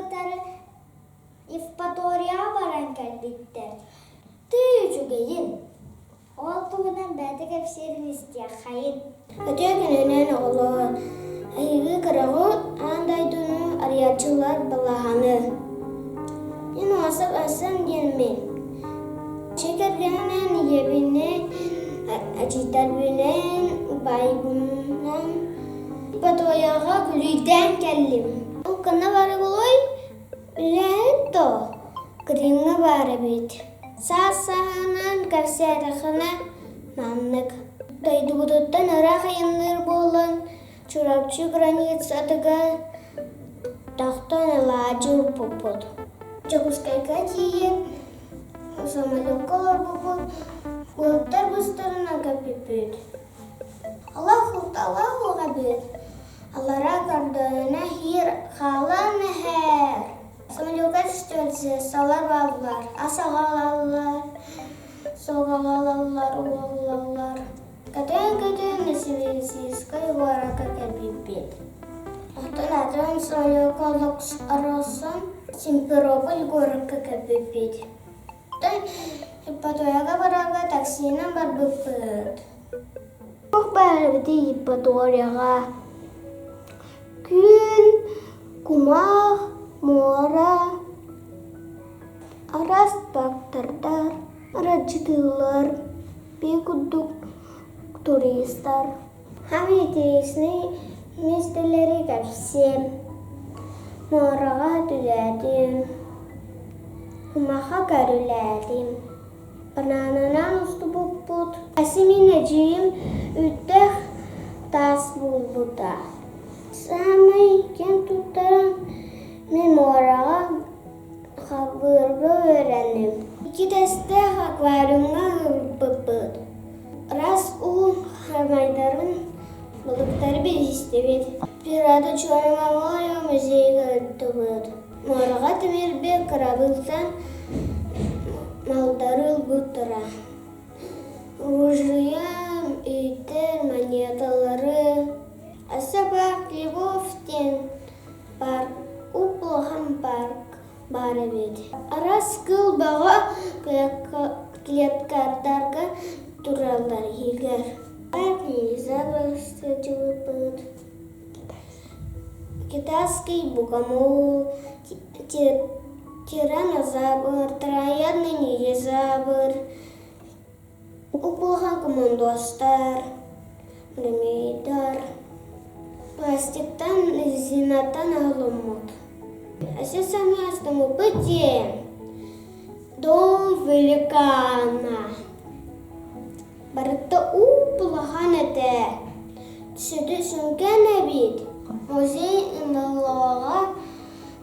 Vatara Евпаторияға баран кәлбеттер. Түйчүгейін. Ол туғынан бәді кәпсерін істе қайын. Өте күнінен олы әйгі қырығы андайдыны ариячылар балағаны. Ен осып асын денмен. Шекергенінен ебінен, әчетәрбінен, байбынан, Евпаторияға күлейден кәлім. Ол қына бары болой? Лето гринга бары бит. Сасанан кәпсәріғіне маннық. Дайды бұдыттан ырақ айынлар болын. Чурапчы границатыға тақтан алажыр бұпыд. Чокускайға дейін самолеткалар бұпыд. Ғылықтар бұстарына көпіпід. Аллахуға бід. Аллара қардығына хир қаланы әр. Самолетка түстөлсе салар балылар, асағалалар, соғалалар, уғалалар. Көтен нәсібесіз қайғара кәкәбеппет. Ақтан самолеткалық арасын Симферополь горы кәкәбеппет. Евпаторияға бараға таксинен бар бұппет. Көк бәрібді Евпаторияға. Күн, құмақ, Мора, арас бактардар, арачытылар, бекудук туристар. Хами интересный местелери кәпсем. Мораға түләдім, Хумаға кәріләдім. Бананынан ұсты бұппұд. Әсімін әжейім үттіқ тас бұлбұда. Самый кен тұттаран мен Мораға қабырғы өрәнім. Iki тәсті аквариумға бұппыд. Рас ұл хамайдарын бұлықтары безістебет. Пираты чуаныма мойы музейға өттібід. Мораға тімербе қырабылсан малдары ұлбұттыра. Ружия, үйтер, монеталары. Асабақ Львовтен парк, Уплохам парк бары бет. Арас кыл баға клеткардарға туралдар егер. Низабырсты жылыпыд. Китайский богомол, тиранозавр, троядный низабыр, Уплохам командостар, Ремейдар. Пластиктан зинаттан алынмыд. Әсе сами астымы бітен. Дом великана. Барытты ұпылыған әті. Түсіді сүнген әбет. Музей ұнылыға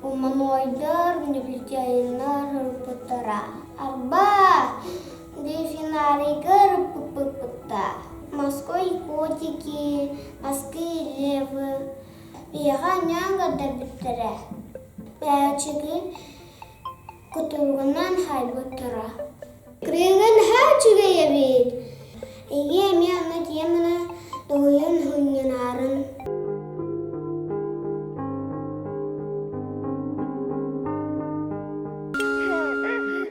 уманоидар, неплетяйынар ұрпыттыра. Арба дельфинарийгар ұрпыппыппыта. Морской котики, морские левы. Бияға няңға да біттірі. Бәчігі күтілгінен хай бұттыра. Креңін хәчіге ебет.